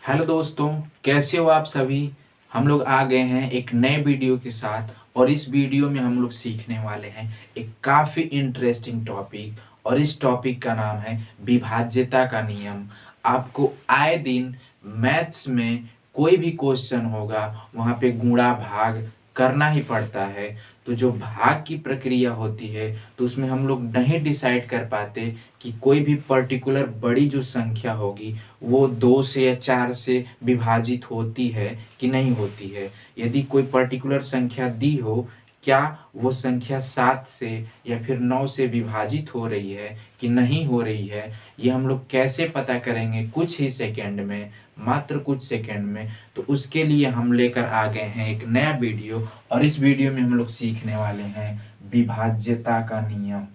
Hello दोस्तों, कैसे हो आप सभी। हम लोग आ गए हैं एक नए वीडियो के साथ और इस वीडियो में हम लोग सीखने वाले हैं एक काफ़ी इंटरेस्टिंग टॉपिक। और इस टॉपिक का नाम है विभाज्यता का नियम। आपको आए दिन मैथ्स में कोई भी क्वेश्चन होगा वहाँ पे गुणा भाग करना ही पड़ता है। तो जो भाग की प्रक्रिया होती है तो उसमें हम लोग नहीं डिसाइड कर पाते कि कोई भी पर्टिकुलर बड़ी जो संख्या होगी वो 2 से या 4 से विभाजित होती है कि नहीं होती है। यदि कोई पर्टिकुलर संख्या दी हो, क्या वो संख्या 7 से या फिर 9 से विभाजित हो रही है कि नहीं हो रही है, ये हम लोग कैसे पता करेंगे कुछ ही सेकंड में, मात्र कुछ सेकंड में। तो उसके लिए हम लेकर आ गए हैं एक नया वीडियो और इस वीडियो में हम लोग सीखने वाले हैं विभाज्यता का नियम।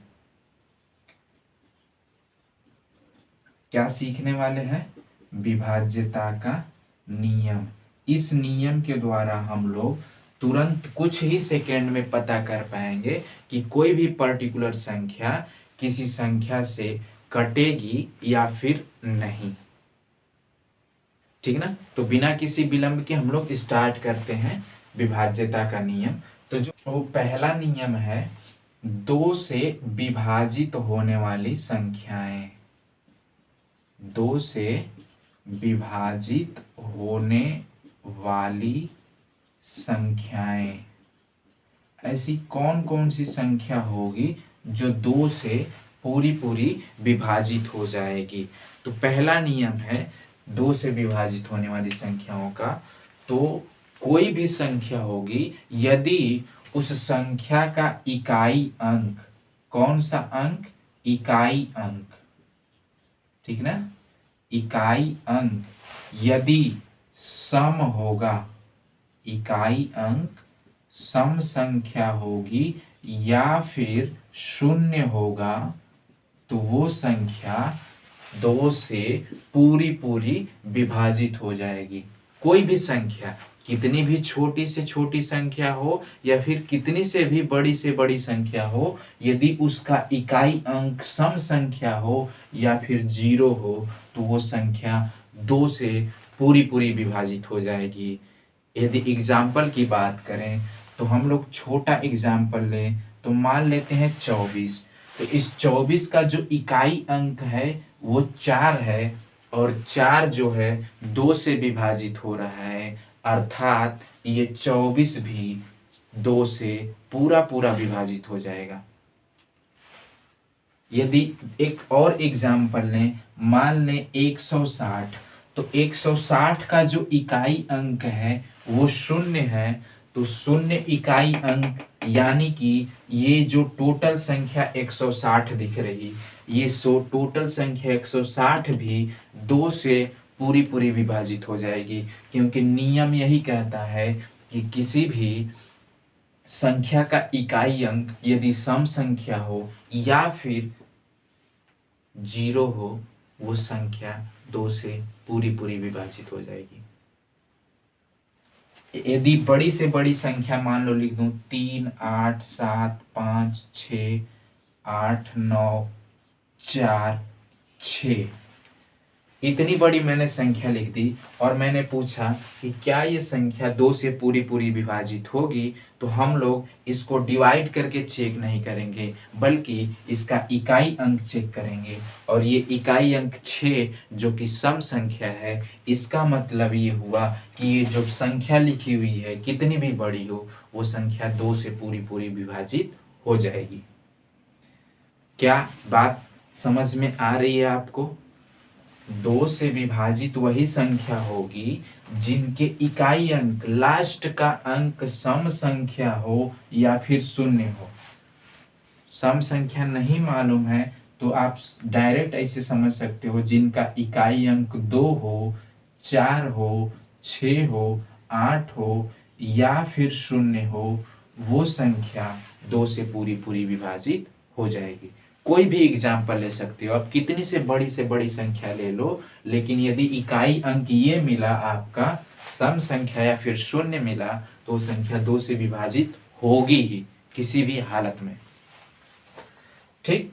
क्या सीखने वाले हैं? विभाज्यता का नियम। इस नियम के द्वारा हम लोग तुरंत कुछ ही सेकंड में पता कर पाएंगे कि कोई भी पर्टिकुलर संख्या किसी संख्या से कटेगी या फिर नहीं। ठीक ना। तो बिना किसी विलंब के हम लोग स्टार्ट करते हैं विभाज्यता का नियम। तो जो वो पहला नियम है, 2 से विभाजित होने वाली संख्याएं। 2 से विभाजित होने वाली संख्याएं, ऐसी कौन कौन सी संख्या होगी जो 2 से पूरी पूरी विभाजित हो जाएगी। तो पहला नियम है 2 से विभाजित होने वाली संख्याओं का। तो कोई भी संख्या होगी, यदि उस संख्या का इकाई अंक, कौन सा अंक? इकाई अंक, ठीक ना, इकाई अंक यदि सम होगा, इकाई अंक सम संख्या होगी या फिर शून्य होगा, तो वो संख्या 2 से पूरी पूरी विभाजित हो जाएगी। कोई भी संख्या, कितनी भी छोटी से छोटी संख्या हो या फिर कितनी से बड़ी संख्या हो, यदि उसका इकाई अंक सम संख्या हो या फिर 0 हो, तो वो संख्या 2 से पूरी पूरी विभाजित हो जाएगी। यदि एग्जाम्पल की बात करें तो हम लोग छोटा एग्जाम्पल लें तो मान लेते हैं 24। तो इस 24 का जो इकाई अंक है वो 4 है और 4 जो है 2 से विभाजित हो रहा है, अर्थात ये 24 भी 2 से पूरा पूरा विभाजित हो जाएगा। यदि एक और एग्जाम्पल लें, मान लें 160। तो 160 का जो इकाई अंक है वो शून्य है। तो शून्य इकाई अंक यानी कि ये जो टोटल संख्या 160 दिख रही, ये टोटल संख्या 160 भी 2 से पूरी पूरी विभाजित हो जाएगी। क्योंकि नियम यही कहता है कि किसी भी संख्या का इकाई अंक यदि सम संख्या हो या फिर 0 हो, वो संख्या 2 से पूरी पूरी विभाजित हो जाएगी। यदि बड़ी से बड़ी संख्या मान लो लिख दूं 3, 8, 7, 5, 6, 8, 9, 4, 6, इतनी बड़ी मैंने संख्या लिख दी और मैंने पूछा कि क्या ये संख्या 2 से पूरी पूरी विभाजित होगी, तो हम लोग इसको डिवाइड करके चेक नहीं करेंगे बल्कि इसका इकाई अंक चेक करेंगे। और ये इकाई अंक 6 जो कि सम संख्या है, इसका मतलब ये हुआ कि ये जो संख्या लिखी हुई है कितनी भी बड़ी हो, वो संख्या 2 से पूरी पूरी विभाजित हो जाएगी। क्या बात समझ में आ रही है आपको? 2 से विभाजित वही संख्या होगी जिनके इकाई अंक, लास्ट का अंक सम संख्या हो या फिर शून्य हो। सम संख्या नहीं मालूम है तो आप डायरेक्ट ऐसे समझ सकते हो, जिनका इकाई अंक 2 हो, 4 हो, 6 हो, 8 हो या फिर शून्य हो, वो संख्या 2 से पूरी विभाजित हो जाएगी। कोई भी एग्जाम्पल ले सकते हो आप, कितनी से बड़ी संख्या ले लो, लेकिन यदि इकाई अंक ये मिला आपका सम संख्या या फिर शून्य मिला, तो संख्या 2 से विभाजित होगी ही किसी भी हालत में। ठीक,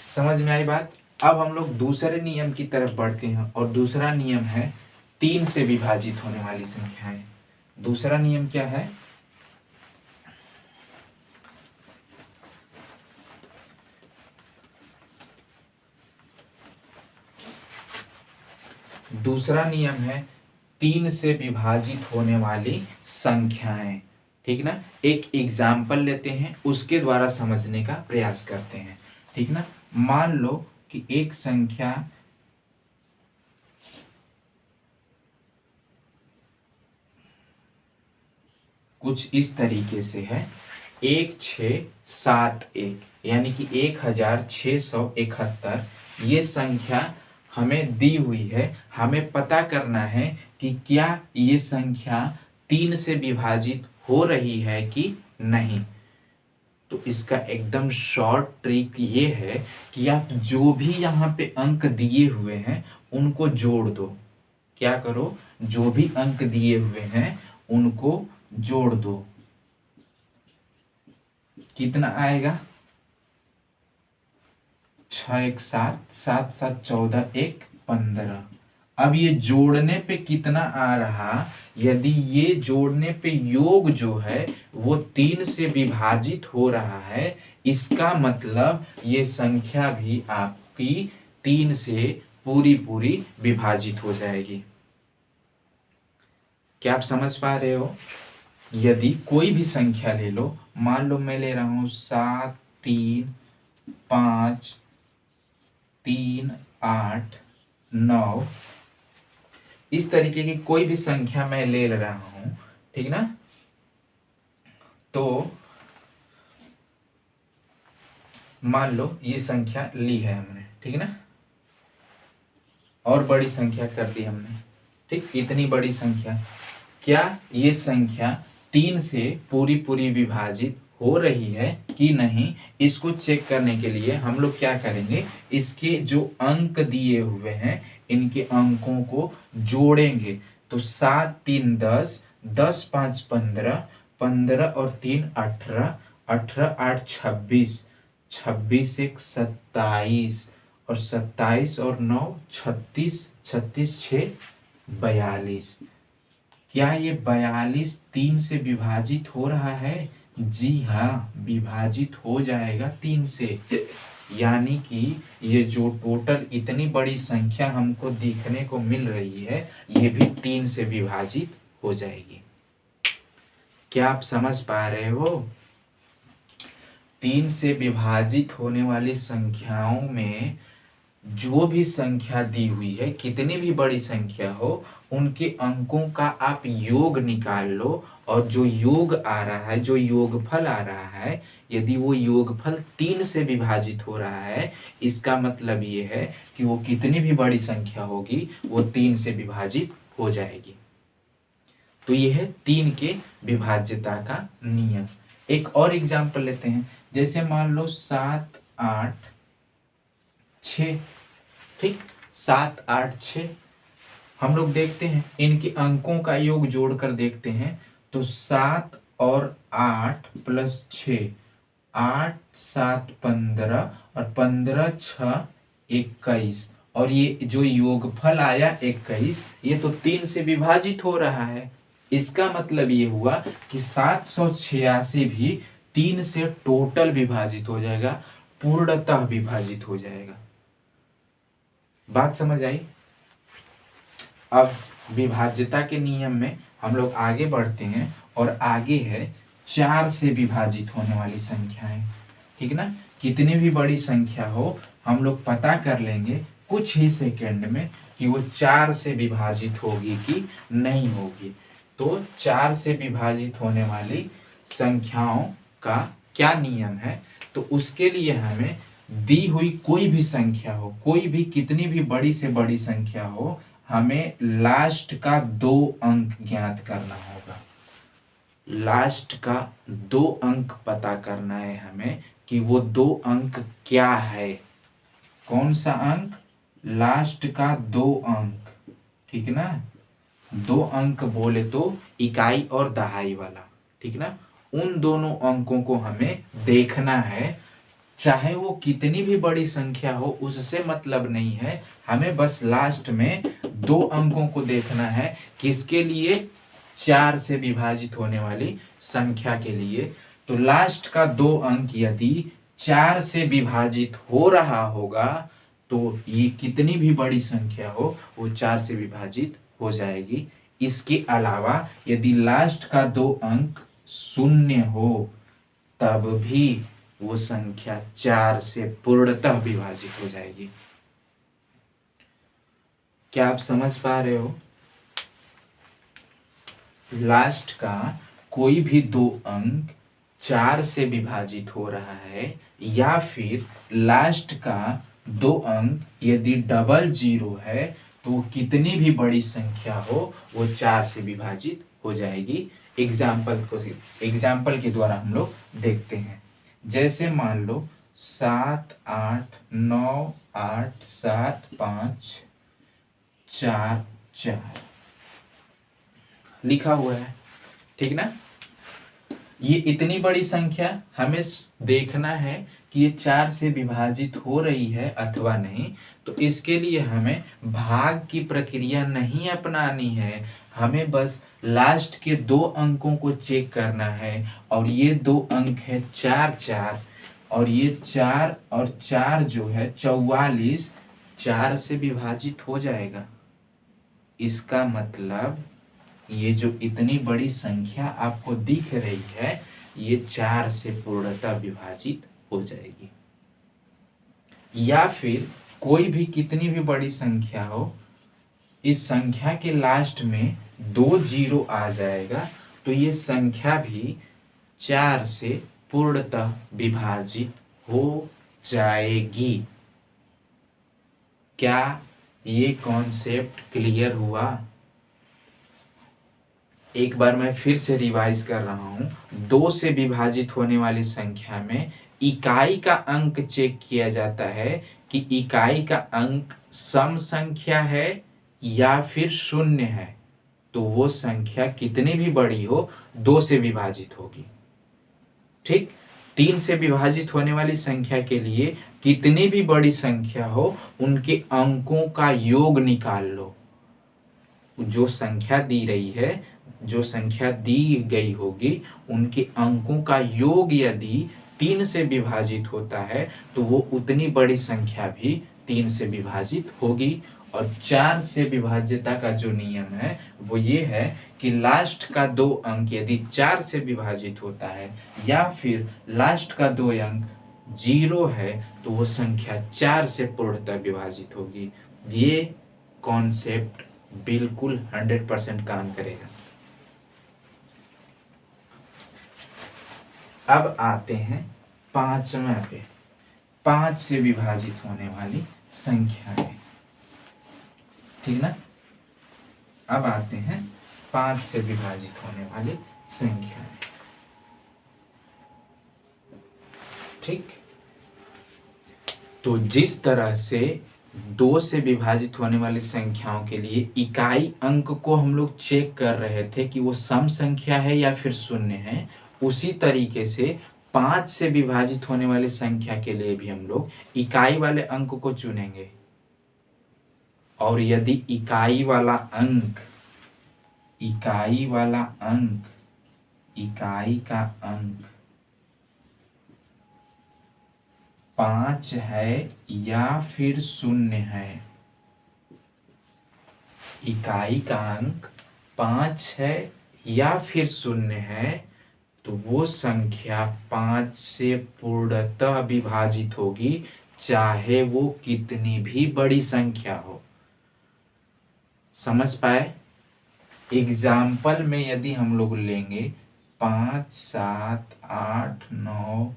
समझ में आई बात। अब हम लोग दूसरे नियम की तरफ बढ़ते हैं और दूसरा नियम है 3 से विभाजित होने वाली संख्याएं। दूसरा नियम क्या है? दूसरा नियम है 3 से विभाजित होने वाली संख्याएं। ठीक ना? एक एग्जाम्पल लेते हैं, उसके द्वारा समझने का प्रयास करते हैं। ठीक ना? मान लो कि एक संख्या कुछ इस तरीके से है 1671, यानी कि 1671 ये संख्या हमें दी हुई है। हमें पता करना है कि क्या ये संख्या 3 से विभाजित हो रही है कि नहीं। तो इसका एकदम शॉर्ट ट्रिक ये है कि आप जो भी यहाँ पे अंक दिए हुए हैं उनको जोड़ दो। क्या करो? जो भी अंक दिए हुए हैं उनको जोड़ दो। कितना आएगा? 6 1 7, 7 7 14, 1 15। अब ये जोड़ने पे कितना आ रहा? यदि ये जोड़ने पे योग जो है वो 3 से विभाजित हो रहा है, इसका मतलब ये संख्या भी आपकी 3 से पूरी पूरी विभाजित हो जाएगी। क्या आप समझ पा रहे हो? यदि कोई भी संख्या ले लो, मान लो मैं ले रहा हूं 7 3 5 3 8 9, इस तरीके की कोई भी संख्या मैं ले रहा हूं, ठीक ना? तो मान लो ये संख्या ली है हमने, ठीक ना? और बड़ी संख्या कर दी हमने, ठीक? इतनी बड़ी संख्या, क्या ये संख्या 3 से पूरी पूरी विभाजित हो रही है कि नहीं, इसको चेक करने के लिए हम लोग क्या करेंगे? इसके जो अंक दिए हुए हैं इनके अंकों को जोड़ेंगे। तो 7 3 10, 10 5 15, 15 और 3 18, 18 8 26, 26 1 27 और 27 और 9 36, 36 6 42। क्या ये 42 3 से विभाजित हो रहा है? जी हाँ, विभाजित हो जाएगा 3 से। यानी कि ये जो टोटल इतनी बड़ी संख्या हमको दिखने को मिल रही है, ये भी 3 से विभाजित हो जाएगी। क्या आप समझ पा रहे हो? 3 से विभाजित होने वाली संख्याओं में जो भी संख्या दी हुई है, कितनी भी बड़ी संख्या हो, उनके अंकों का आप योग निकाल लो और जो योग आ रहा है, जो योगफल आ रहा है, यदि वो योगफल 3 से विभाजित हो रहा है, इसका मतलब ये है कि वो कितनी भी बड़ी संख्या होगी वो 3 से विभाजित हो जाएगी। तो ये है 3 के विभाज्यता का नियम। एक और एग्जाम्पल लेते हैं, जैसे मान लो 7 8 6, ठीक? 7 8 6 हम लोग देखते हैं, इनके अंकों का योग जोड़कर देखते हैं तो 7 और 8 प्लस 6, 8 7 15 और 15 6 21, और ये जो योगफल आया 21, ये तो 3 से विभाजित हो रहा है। इसका मतलब ये हुआ कि 786 भी 3 से टोटल विभाजित हो जाएगा, पूर्णतः विभाजित हो जाएगा। बात समझ आई? अब विभाज्यता के नियम में हम लोग आगे बढ़ते हैं और आगे है 4 से विभाजित होने वाली संख्याएं, ठीक ना? कितनी भी बड़ी संख्या हो, हम लोग पता कर लेंगे कुछ ही सेकंड में कि वो 4 से विभाजित होगी कि नहीं होगी। तो 4 से विभाजित होने वाली संख्याओं का क्या नियम है? तो उसके लिए हमें दी हुई कोई भी संख्या हो, कोई भी कितनी भी बड़ी से बड़ी संख्या हो, हमें लास्ट का 2 अंक ज्ञात करना होगा। लास्ट का 2 अंक पता करना है हमें कि वो 2 अंक क्या है। कौन सा अंक? लास्ट का 2 अंक, ठीक ना? 2 अंक बोले तो इकाई और दहाई वाला, ठीक ना? उन दोनों अंकों को हमें देखना है चाहे वो कितनी भी बड़ी संख्या हो उससे मतलब नहीं है, हमें बस लास्ट में 2 अंकों को देखना है। किसके लिए? 4 से विभाजित होने वाली संख्या के लिए। तो लास्ट का 2 अंक यदि 4 से विभाजित हो रहा होगा तो ये कितनी भी बड़ी संख्या हो वो 4 से विभाजित हो जाएगी। इसके अलावा यदि लास्ट का 2 अंक शून्य हो तब भी वो संख्या 4 से पूर्णतः विभाजित हो जाएगी। क्या आप समझ पा रहे हो? लास्ट का कोई भी 2 अंक 4 से विभाजित हो रहा है या फिर लास्ट का 2 अंक यदि डबल जीरो है तो कितनी भी बड़ी संख्या हो वो 4 से विभाजित हो जाएगी। एग्जाम्पल के द्वारा हम लोग देखते हैं। जैसे मान लो 7 8 9 8 7 5 4 4 लिखा हुआ है, ठीक ना। ये इतनी बड़ी संख्या हमें देखना है कि ये 4 से विभाजित हो रही है अथवा नहीं। तो इसके लिए हमें भाग की प्रक्रिया नहीं अपनानी है, हमें बस लास्ट के 2 अंकों को चेक करना है। और ये 2 अंक है 4 4 और ये 4 और 4 जो है 44 4 से विभाजित हो जाएगा। इसका मतलब ये जो इतनी बड़ी संख्या आपको दिख रही है ये 4 से पूर्णतः विभाजित हो जाएगी। या फिर कोई भी कितनी भी बड़ी संख्या हो, इस संख्या के लास्ट में 2 जीरो आ जाएगा तो ये संख्या भी 4 से पूर्णतः विभाजित हो जाएगी। क्या ये कॉन्सेप्ट क्लियर हुआ? एक बार मैं फिर से रिवाइज कर रहा हूं। 2 से विभाजित होने वाली संख्या में इकाई का अंक चेक किया जाता है कि इकाई का अंक सम संख्या है या फिर शून्य है। तो वो संख्या कितनी भी बड़ी हो 2 से विभाजित होगी। ठीक, 3 से विभाजित होने वाली संख्या के लिए कितनी भी बड़ी संख्या हो उनके अंकों का योग निकाल लो। जो संख्या दी रही है, जो संख्या दी गई होगी उनके अंकों का योग यदि 3 से विभाजित होता है तो वो उतनी बड़ी संख्या भी 3 से विभाजित होगी। और 4 से विभाज्यता का जो नियम है वो ये है कि लास्ट का 2 अंक यदि 4 से विभाजित होता है या फिर लास्ट का 2 अंक 0 है तो वो संख्या 4 से पूर्णतः विभाजित होगी। ये कॉन्सेप्ट बिल्कुल 100% काम करेगा। अब आते हैं 5वें पे, 5 से विभाजित होने वाली संख्या में, ठीक ना। अब आते हैं 5 से विभाजित होने वाली संख्या में, ठीक। तो जिस तरह से 2 से विभाजित होने वाली संख्याओं के लिए इकाई अंक को हम लोग चेक कर रहे थे कि वो सम संख्या है या फिर शून्य है, उसी तरीके से 5 से विभाजित होने वाली संख्या के लिए भी हम लोग इकाई वाले अंक को चुनेंगे। और यदि इकाई वाला अंक, इकाई का अंक 5 है या फिर शून्य है, इकाई का अंक 5 है या फिर शून्य है तो वो संख्या 5 से पूर्णतः विभाजित होगी, चाहे वो कितनी भी बड़ी संख्या हो। समझ पाए? एग्जाम्पल में यदि हम लोग लेंगे 5 7 8 9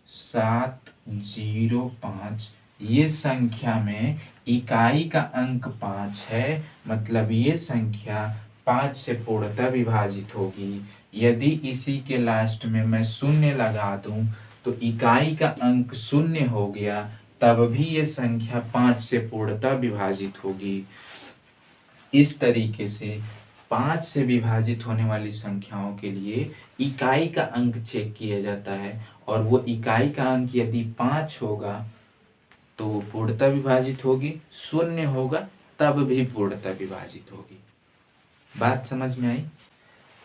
7 0 5, ये संख्या में इकाई का अंक 5 है, मतलब ये संख्या 5 से पूर्णतः विभाजित होगी। यदि इसी के लास्ट में मैं शून्य लगा दूं तो इकाई का अंक शून्य हो गया, तब भी ये संख्या 5 से पूर्णतः विभाजित होगी। इस तरीके से 5 से विभाजित होने वाली संख्याओं के लिए इकाई का अंक चेक किया जाता है और वो इकाई का अंक यदि 5 होगा तो वो पूर्णतः विभाजित होगी, 0 होगा तब भी पूर्णतः विभाजित होगी। बात समझ में आई?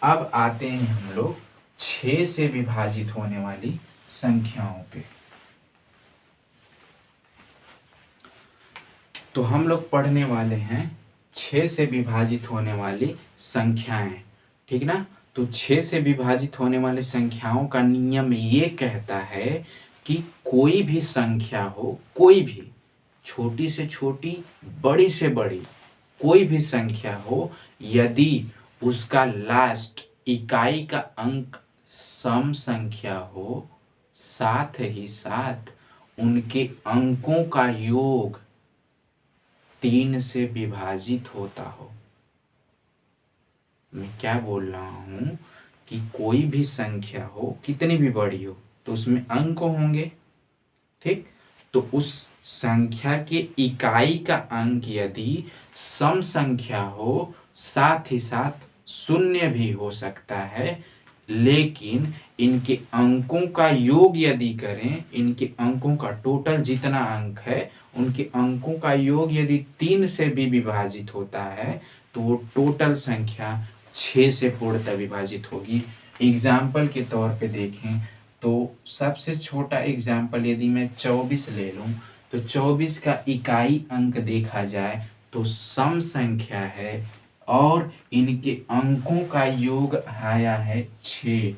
अब आते हैं हम लोग 6 से विभाजित होने वाली संख्याओं पे। तो हम लोग पढ़ने वाले हैं 6 से विभाजित होने वाली संख्याएं, ठीक ना। तो 6 से विभाजित होने वाली संख्याओं का नियम ये कहता है कि कोई भी संख्या हो, कोई भी, छोटी से छोटी, बड़ी से बड़ी, कोई भी संख्या हो, यदि उसका लास्ट इकाई का अंक सम संख्या हो, साथ ही साथ उनके अंकों का योग 3 से विभाजित होता हो। मैं क्या बोल रहा हूं कि कोई भी संख्या हो, कितनी भी बड़ी हो, तो उसमें अंक होंगे, ठीक। तो उस संख्या के इकाई का अंक यदि सम संख्या हो, साथ ही साथ 0 भी हो सकता है, लेकिन इनके अंकों का योग यदि करें, इनके अंकों का टोटल जितना अंक है उनके अंकों का योग यदि 3 से भी विभाजित होता है तो वो टोटल संख्या 6 से पूर्णतः विभाजित होगी। एग्जाम्पल के तौर पे देखें तो सबसे छोटा एग्जाम्पल यदि मैं 24 ले लूं तो 24 का इकाई अंक देखा जाए तो सम संख्या है और इनके अंकों का योग आया है 6।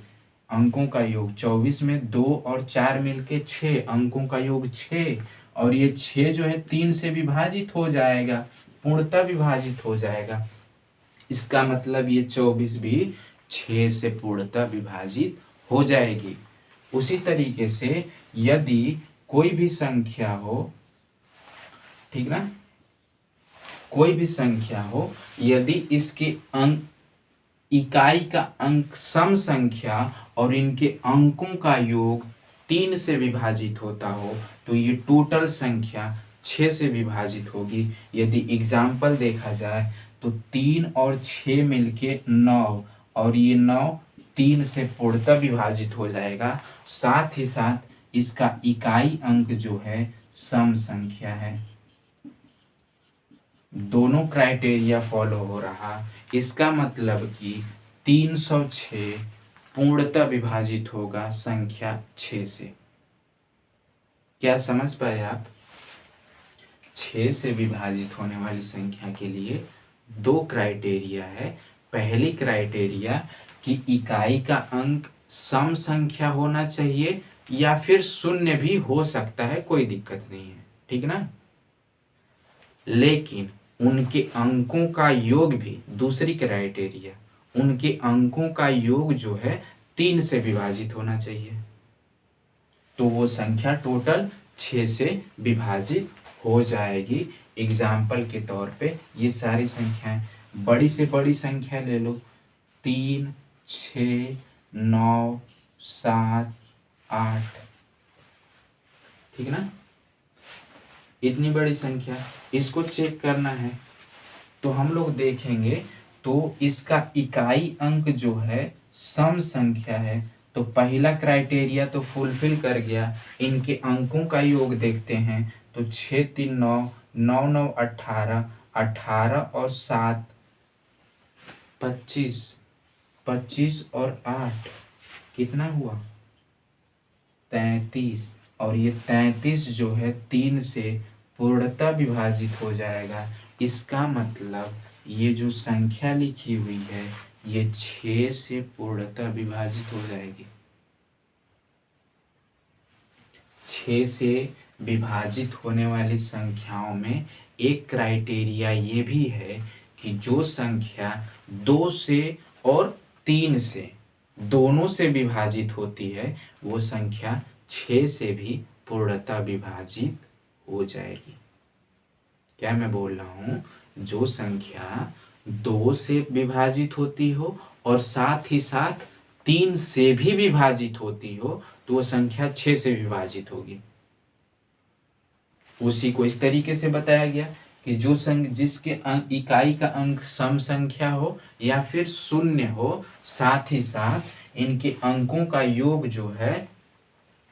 अंकों का योग 24 में 2 और 4 मिलके 6, अंकों का योग 6, और ये 6 जो है 3 से विभाजित हो जाएगा, पूर्णतः विभाजित हो जाएगा। इसका मतलब ये 24 भी 6 से पूर्णतः विभाजित हो जाएगी। उसी तरीके से यदि कोई भी संख्या हो, ठीक ना, कोई भी संख्या हो, यदि इसके अंक, इकाई का अंक सम संख्या और इनके अंकों का योग 3 से विभाजित होता हो तो ये टोटल संख्या 6 से विभाजित होगी। यदि एग्जाम्पल देखा जाए तो 3 और 6 मिलके 9, और ये 9 3 से पूर्णतः विभाजित हो जाएगा। साथ ही साथ इसका इकाई अंक जो है सम संख्या है। दोनों क्राइटेरिया फॉलो हो रहा, इसका मतलब कि 306 पूर्णतः विभाजित होगा संख्या 6 से। क्या समझ पाए आप? 6 से विभाजित होने वाली संख्या के लिए 2 क्राइटेरिया है। पहली क्राइटेरिया कि इकाई का अंक सम संख्या होना चाहिए या फिर 0 भी हो सकता है, कोई दिक्कत नहीं है, ठीक ना। लेकिन उनके अंकों का योग भी, दूसरी क्राइटेरिया, उनके अंकों का योग जो है 3 से विभाजित होना चाहिए, तो वो संख्या टोटल 6 से विभाजित हो जाएगी। एग्जाम्पल के तौर पे ये सारी संख्याएं, बड़ी से बड़ी संख्या ले लो, 3, 6, 9, 7, 8, ठीक ना। इतनी बड़ी संख्या, इसको चेक करना है तो हम लोग देखेंगे तो इसका इकाई अंक जो है सम संख्या है, तो पहला क्राइटेरिया तो फुलफिल कर गया। इनके अंकों का योग देखते हैं तो 6 3 9, 9 9 18, 18 और 7 25, 25 और 8 कितना हुआ 33, और ये 33 जो है 3 से पूर्णतः विभाजित हो जाएगा। इसका मतलब ये जो संख्या लिखी हुई है ये 6 से पूर्णतः विभाजित हो जाएगी। 6 से विभाजित होने वाली संख्याओं में एक क्राइटेरिया ये भी है कि जो संख्या 2 से और 3 से दोनों से विभाजित होती है वो संख्या 6 से भी पूर्णतः विभाजित हो जाएगी। क्या मैं बोल रहा हूँ? जो संख्या 2 से विभाजित होती हो और साथ ही साथ 3 से भी विभाजित होती हो तो वो संख्या 6 से विभाजित होगी। उसी को इस तरीके से बताया गया कि जो जिसके इकाई का अंक सम संख्या हो या फिर 0 हो, साथ ही साथ इनके अंकों का योग जो है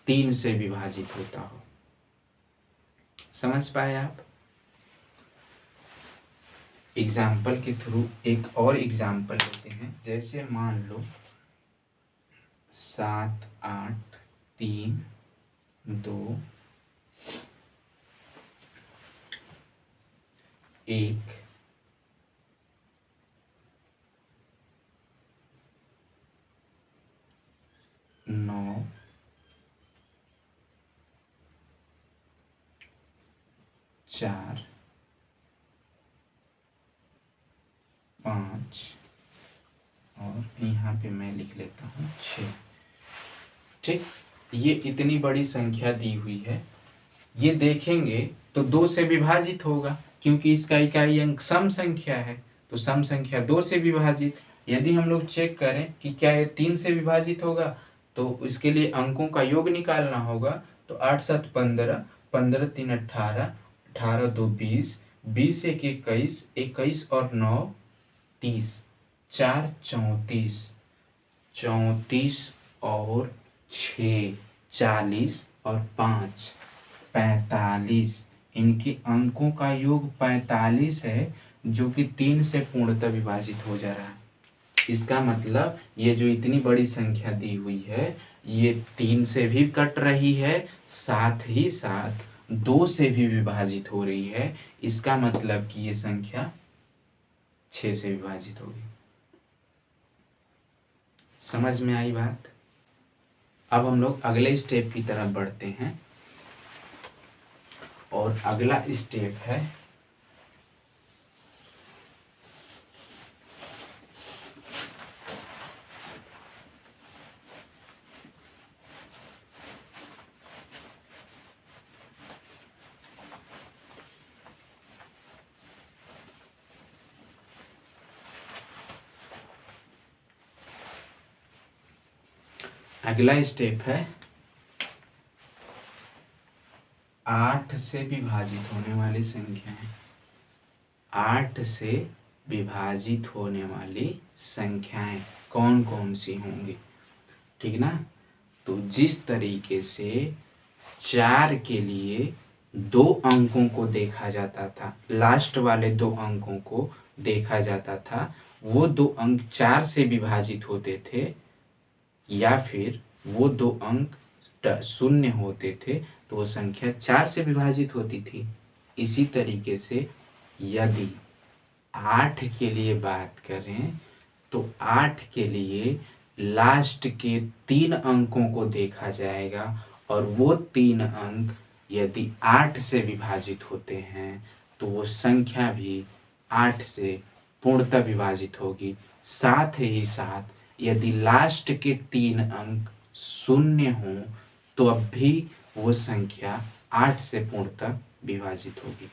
3 से विभाजित होता हो। समझ पाए आप? एग्जाम्पल के थ्रू एक और एग्जाम्पल लेते हैं। जैसे मान लो 7 8 3 2 1 9 4 5 और यहाँ पे मैं लिख लेता हूँ 6। ठीक, ये इतनी बड़ी संख्या दी हुई है। ये देखेंगे तो 2 से विभाजित होगा, क्योंकि इसका इकाई अंक सम संख्या है, तो सम संख्या 2 से विभाजित। यदि हम लोग चेक करें कि क्या ये 3 से विभाजित होगा, तो इसके लिए अंकों का योग निकालना होगा। तो 8 7 15, 15 3 18, 18 2 20, 20 1 21, 21 और 9 30, 4 34, 34 और 6 40 और 5 45। इनके अंकों का योग 45 है, जो कि 3 से पूर्णतः विभाजित हो जा रहा है। इसका मतलब ये जो इतनी बड़ी संख्या दी हुई है, ये 3 से भी कट रही है, साथ ही साथ 2 से भी विभाजित हो रही है। इसका मतलब कि ये संख्या 6 से विभाजित होगी। समझ में आई बात? अब हम लोग अगले स्टेप की तरफ बढ़ते हैं, और अगला स्टेप है अगला स्टेप है 8 से विभाजित होने वाली संख्याएं। 8 से विभाजित होने वाली संख्याएं कौन कौन सी होंगी? ठीक ना? तो जिस तरीके से 4 के लिए 2 अंकों को देखा जाता था, लास्ट वाले 2 अंकों को देखा जाता था, वो 2 अंक 4 से विभाजित होते थे, या फिर वो 2 अंक शून्य होते थे, तो वो संख्या 4 से विभाजित होती थी। इसी तरीके से यदि 8 के लिए बात करें, तो 8 के लिए लास्ट के 3 अंकों को देखा जाएगा, और वो 3 अंक यदि 8 से विभाजित होते हैं, तो वो संख्या भी 8 से पूर्णतः विभाजित होगी। साथ ही साथ यदि लास्ट के 3 अंक शून्य हों, तो अब भी वो संख्या 8 से पूर्णतः विभाजित होगी।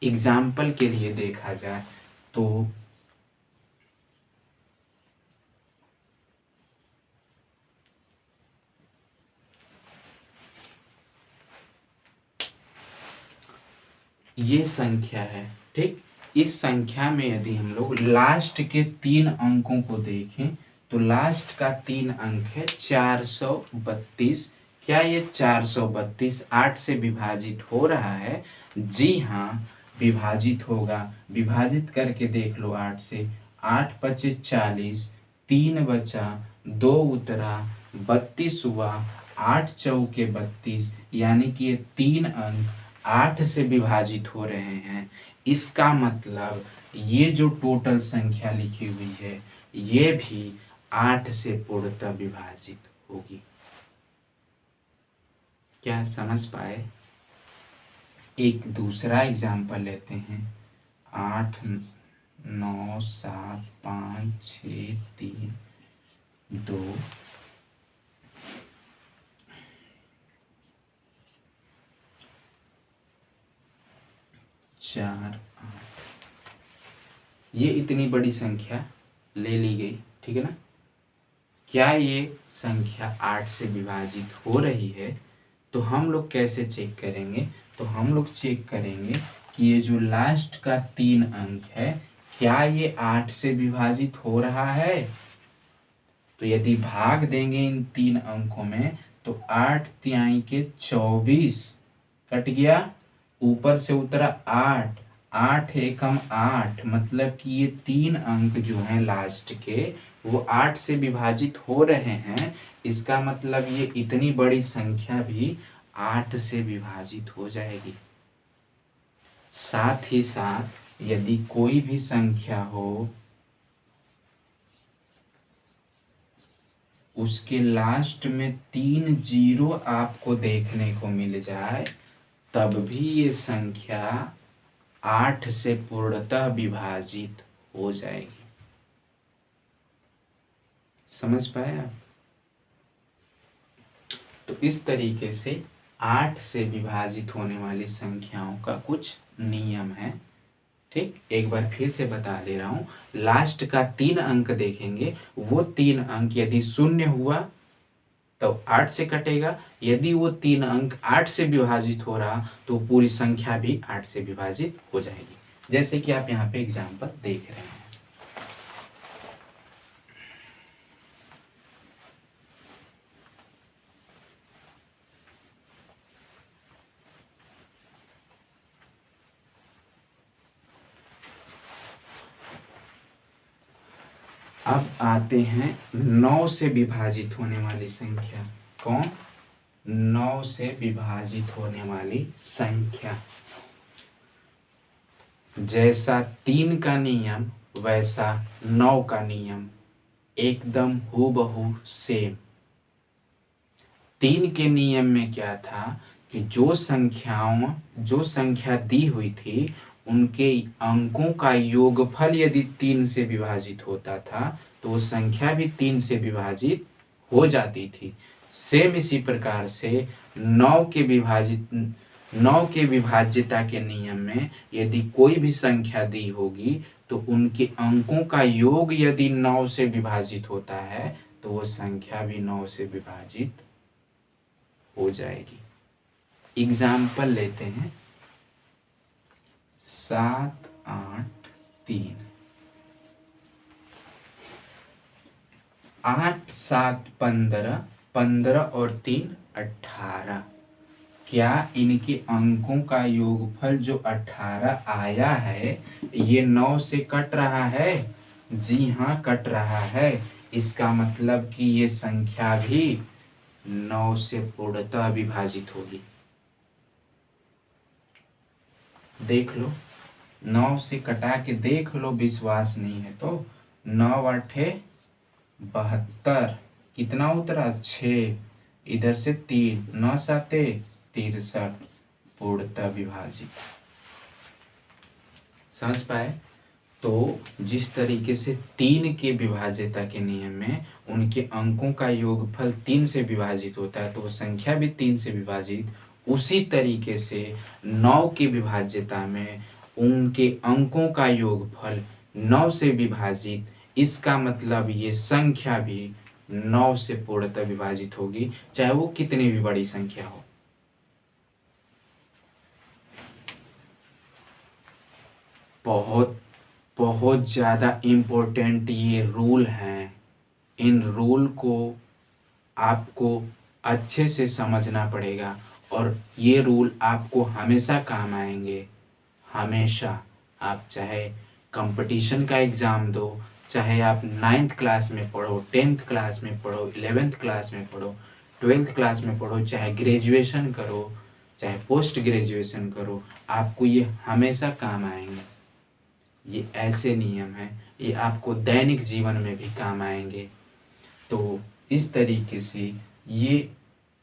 एग्जाम्पल के लिए देखा जाए तो ये संख्या है, ठीक। इस संख्या में यदि हम लोग लास्ट के 3 अंकों को देखें, तो लास्ट का 3 अंक है 432। क्या ये 432 8 से विभाजित हो रहा है? जी हाँ, विभाजित होगा। विभाजित करके देख लो 8 से। 8 पचे 40, 3 बचा, 2 उतरा, 32 हुआ, 8 चौके 32, यानी कि ये 3 अंक 8 से विभाजित हो रहे हैं। इसका मतलब ये जो टोटल संख्या लिखी हुई है, ये भी 8 से पूर्णतः विभाजित होगी। क्या समझ पाए? एक दूसरा एग्जाम्पल लेते हैं। 8 9 7 5 6 3 2 4 8। ये इतनी बड़ी संख्या ले ली गई, ठीक है ना? क्या ये संख्या 8 से विभाजित हो रही है? तो हम लोग कैसे चेक करेंगे? तो हम लोग चेक करेंगे कि ये जो लास्ट का 3 अंक है, क्या ये 8 से विभाजित हो रहा है? तो यदि भाग देंगे इन 3 अंकों में, तो तो 8 तिहाई के 24 कट गया, ऊपर से उतरा 8, 8 एकम 8, मतलब कि ये 3 अंक जो हैं लास्ट के वो 8 से विभाजित हो रहे हैं। इसका मतलब ये इतनी बड़ी संख्या भी 8 से विभाजित हो जाएगी। साथ ही साथ यदि कोई भी संख्या हो उसके लास्ट में 3 जीरो आपको देखने को मिल जाए, तब भी ये संख्या 8 से पूर्णतः विभाजित हो जाएगी। समझ पाए आप? तो इस तरीके से 8 से विभाजित होने वाली संख्याओं का कुछ नियम है। ठीक, एक बार फिर से बता दे रहा हूं। लास्ट का 3 अंक देखेंगे, वो 3 अंक यदि शून्य हुआ तो 8 से कटेगा, यदि वो 3 अंक 8 से विभाजित हो रहा तो पूरी संख्या भी 8 से विभाजित हो जाएगी। जैसे कि आप यहाँ पे एग्जाम्पल देख रहे हैं। अब आते हैं 9 से विभाजित होने वाली संख्या। कौन? 9 से विभाजित होने वाली संख्या। जैसा 3 का नियम वैसा 9 का नियम, एकदम हूबहू सेम। 3 के नियम में क्या था कि जो संख्या दी हुई थी उनके अंकों का योगफल यदि 3 से विभाजित होता था तो वो संख्या भी 3 से विभाजित हो जाती थी। सेम इसी प्रकार से 9 के विभाज्यता के नियम में यदि कोई भी संख्या दी होगी तो उनके अंकों का योग यदि 9 से विभाजित होता है तो वो संख्या भी 9 से विभाजित हो जाएगी। एग्जाम्पल लेते हैं। 7 8 3, 8 7 15, 15 और 3 18। क्या इनके अंकों का योगफल जो 18 आया है ये 9 से कट रहा है? जी हाँ, कट रहा है। इसका मतलब कि ये संख्या भी 9 से पूर्णतः विभाजित होगी। देख लो, 9 से कटा के देख लो, विश्वास नहीं है तो। 9 8 72, कितना उतरा? 6, इधर से 3, 9 7 63, पूर्णतः विभाजित। समझ पाए? तो जिस तरीके से 3 के विभाज्यता के नियम में उनके अंकों का योगफल 3 से विभाजित होता है तो वो संख्या भी 3 से विभाजित, उसी तरीके से 9 के विभाज्यता में उनके अंकों का योगफल 9 से विभाजित, इसका मतलब ये संख्या भी 9 से पूर्णतः विभाजित होगी, चाहे वो कितनी भी बड़ी संख्या हो। बहुत बहुत ज़्यादा इम्पोर्टेंट ये रूल हैं। इन रूल को आपको अच्छे से समझना पड़ेगा और ये रूल आपको हमेशा काम आएंगे। हमेशा। आप चाहे कंपटीशन का एग्ज़ाम दो, चाहे आप 9th क्लास में पढ़ो, 10th क्लास में पढ़ो, 11th क्लास में पढ़ो, 12th क्लास में पढ़ो, चाहे ग्रेजुएशन करो, चाहे पोस्ट ग्रेजुएशन करो, आपको ये हमेशा काम आएंगे। ये ऐसे नियम हैं, ये आपको दैनिक जीवन में भी काम आएंगे। तो इस तरीके से ये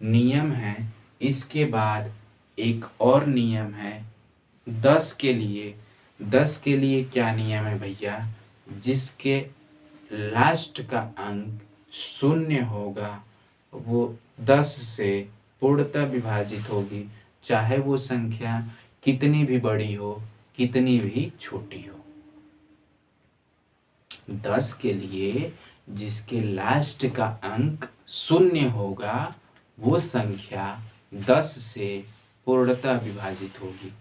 नियम है। इसके बाद एक और नियम है 10 के लिए। 10 के लिए क्या नियम है भैया? जिसके लास्ट का अंक 0 होगा वो 10 से पूर्णतः विभाजित होगी, चाहे वो संख्या कितनी भी बड़ी हो, कितनी भी छोटी हो। 10 के लिए जिसके लास्ट का अंक 0 होगा वो संख्या 10 से पूर्णतः विभाजित होगी।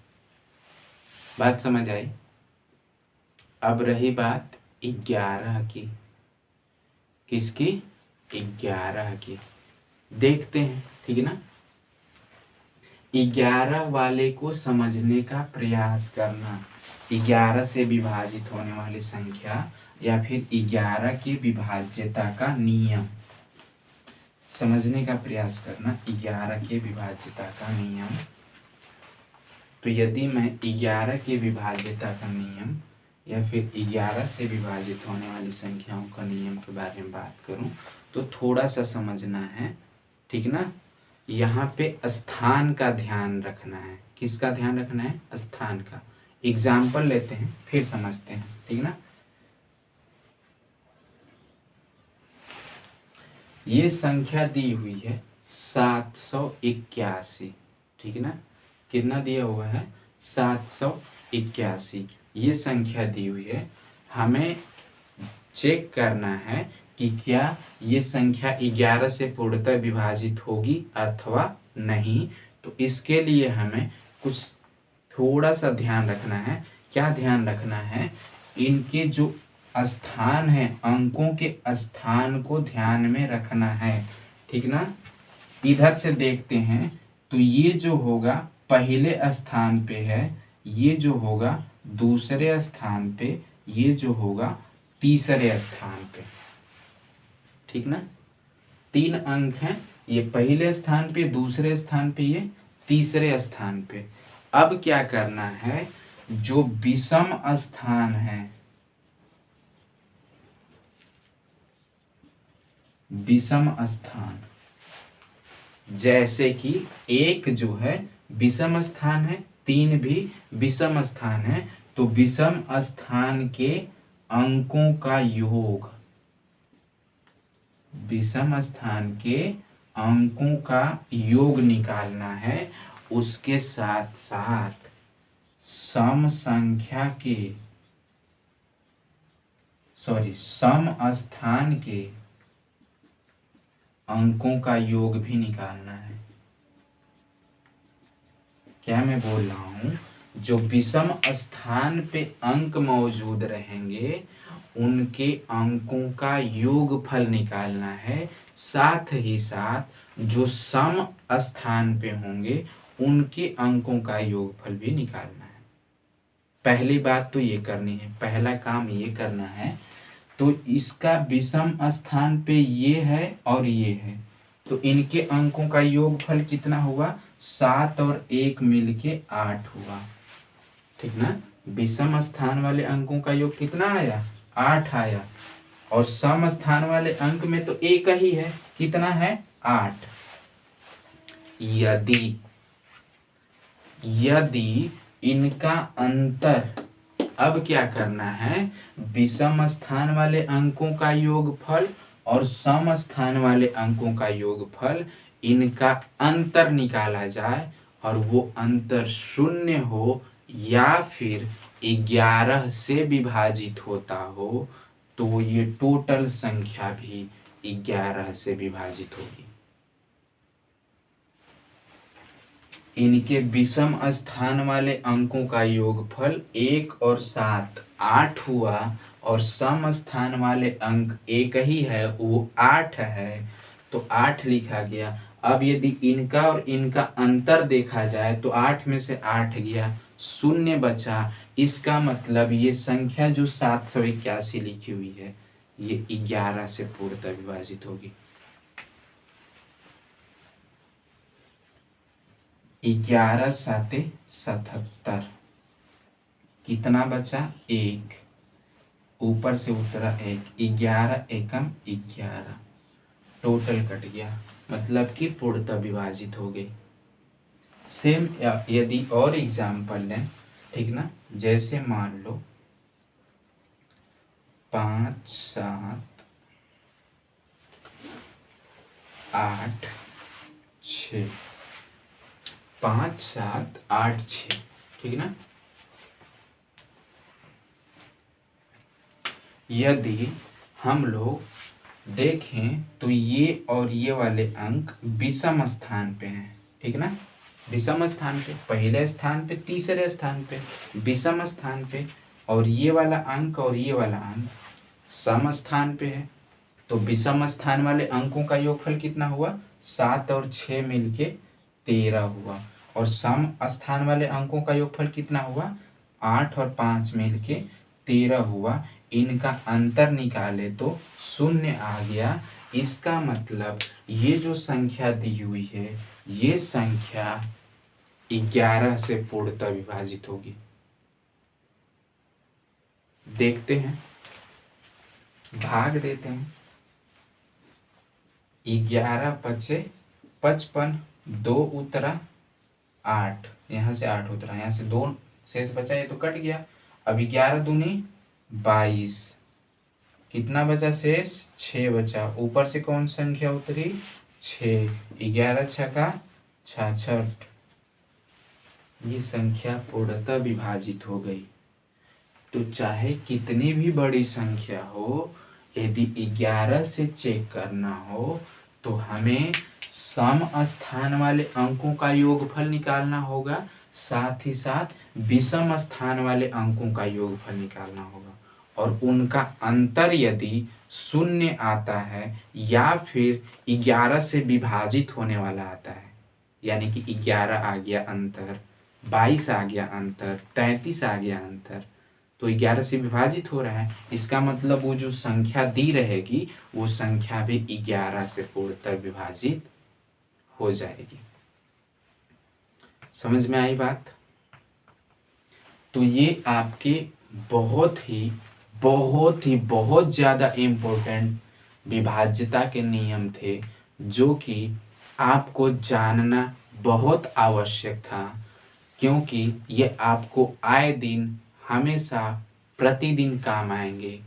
बात समझ आई? अब रही बात 11 की। किसकी? 11 की। देखते हैं, ठीक है ना। 11 वाले को समझने का प्रयास करना, 11 से विभाजित होने वाली संख्या या फिर 11 की विभाज्यता का नियम समझने का प्रयास करना, 11 के विभाज्यता का नियम। तो यदि मैं 11 के विभाज्यता का नियम या फिर 11 से विभाजित होने वाली संख्याओं का नियम के बारे में बात करूं तो थोड़ा सा समझना है, ठीक ना। यहाँ पे स्थान का ध्यान रखना है। किसका ध्यान रखना है? स्थान का। एग्जाम्पल लेते हैं फिर समझते हैं, ठीक ना। ये संख्या दी हुई है 781, ठीक ना। कितना दिया हुआ है? 781 ये संख्या दी हुई है। हमें चेक करना है कि क्या ये संख्या 11 से पूर्णतः विभाजित होगी अथवा नहीं। तो इसके लिए हमें कुछ थोड़ा सा ध्यान रखना है। क्या ध्यान रखना है? इनके जो स्थान है, अंकों के स्थान को ध्यान में रखना है, ठीक ना। इधर से देखते हैं तो ये जो होगा पहले स्थान पे है, ये जो होगा दूसरे स्थान पे, ये जो होगा तीसरे स्थान पे, ठीक ना। 3 अंक हैं, ये पहले स्थान पे, दूसरे स्थान पे, ये तीसरे स्थान पे। अब क्या करना है? जो विषम स्थान है, विषम स्थान, जैसे कि 1 जो है विषम स्थान है, 3 भी विषम स्थान है, तो विषम स्थान के अंकों का योग, विषम स्थान के अंकों का योग निकालना है। उसके साथ साथ सम संख्या के सम स्थान के अंकों का योग भी निकालना है। क्या मैं बोल रहा हूं? जो विषम स्थान पे अंक मौजूद रहेंगे उनके अंकों का योगफल निकालना है। साथ ही साथ जो सम स्थान पे होंगे उनके अंकों का योगफल भी निकालना है। पहली बात तो ये करनी है, पहला काम ये करना है। तो इसका विषम स्थान पे ये है और ये है, तो इनके अंकों का योगफल कितना हुआ? 7 और 1 मिलके 8 हुआ, ठीक ना। विषम स्थान वाले अंकों का योग कितना आया? 8 आया। और सम स्थान वाले अंक में तो एक ही है, कितना है? 8। यदि इनका अंतर, अब क्या करना है? विषम स्थान वाले अंकों का योगफल और सम स्थान वाले अंकों का योगफल, इनका अंतर निकाला जाए और वो अंतर 0 हो या फिर 11 से विभाजित होता हो तो ये टोटल संख्या भी 11 से विभाजित होगी। इनके विषम स्थान वाले अंकों का योगफल 1 और 7 8 हुआ और सम स्थान वाले अंक एक ही है, वो 8 है, तो 8 लिखा गया। अब यदि इनका और इनका अंतर देखा जाए तो 8 में से 8 गया, 0 बचा। इसका मतलब ये संख्या जो 781 लिखी हुई है ये 11 से पूर्णतः विभाजित होगी। 11 7 77, कितना बचा? 1, ऊपर से उतरा 1, 11 एकम 11, टोटल कट गया, मतलब कि पूर्णतः विभाजित हो गई। सेम यदि और एग्जाम्पल लें, ठीक ना, जैसे मान लो 5 7 8 6, 5 7 8 6, ठीक ना। यदि हम लोग देखें तो ये और ये वाले अंक विषम स्थान पे हैं, ठीक ना। विषम स्थान पे, पहले स्थान पे, तीसरे स्थान पे, विषम स्थान पे, और ये वाला अंक और ये वाला अंक सम स्थान पे है। तो विषम स्थान वाले अंकों का योगफल कितना हुआ? 7 और 6 मिलके 13 हुआ। और सम स्थान वाले अंकों का योगफल कितना हुआ? 8 और 5 मिलके 13 हुआ। इनका अंतर निकाले तो शून्य आ गया। इसका मतलब ये जो संख्या दी हुई है ये संख्या 11 से पूर्णतः विभाजित होगी। देखते हैं, भाग देते हैं। 11 पचे 55, 2 उतरा 8, यहाँ से 8 उतरा, यहाँ से 2 शेष बचा, ये तो कट गया। अब 11 दूनी 22, कितना बचा शेष? 6 बचा। ऊपर से कौन संख्या उतरी? 6। 11 छका 66, ये संख्या पूर्णतः विभाजित हो गई। तो चाहे कितनी भी बड़ी संख्या हो, यदि 11 से चेक करना हो तो हमें सम स्थान वाले अंकों का योगफल निकालना होगा, साथ ही साथ विषम स्थान वाले अंकों का योगफल निकालना होगा। और उनका अंतर यदि शून्य आता है या फिर 11 से विभाजित होने वाला आता है, यानी कि 11 आ गया अंतर, 22 आ गया अंतर, 33 आ गया अंतर, तो 11 से विभाजित हो रहा है, इसका मतलब वो जो संख्या दी रहेगी वो संख्या भी 11 से पूर्णतः विभाजित हो जाएगी। समझ में आई बात? तो ये आपके बहुत ज़्यादा इम्पोर्टेंट विभाज्यता के नियम थे, जो कि आपको जानना बहुत आवश्यक था, क्योंकि ये आपको आए दिन हमेशा प्रतिदिन काम आएंगे।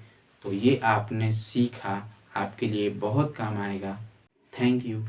तो ये आपने सीखा, आपके लिए बहुत काम आएगा। Thank you.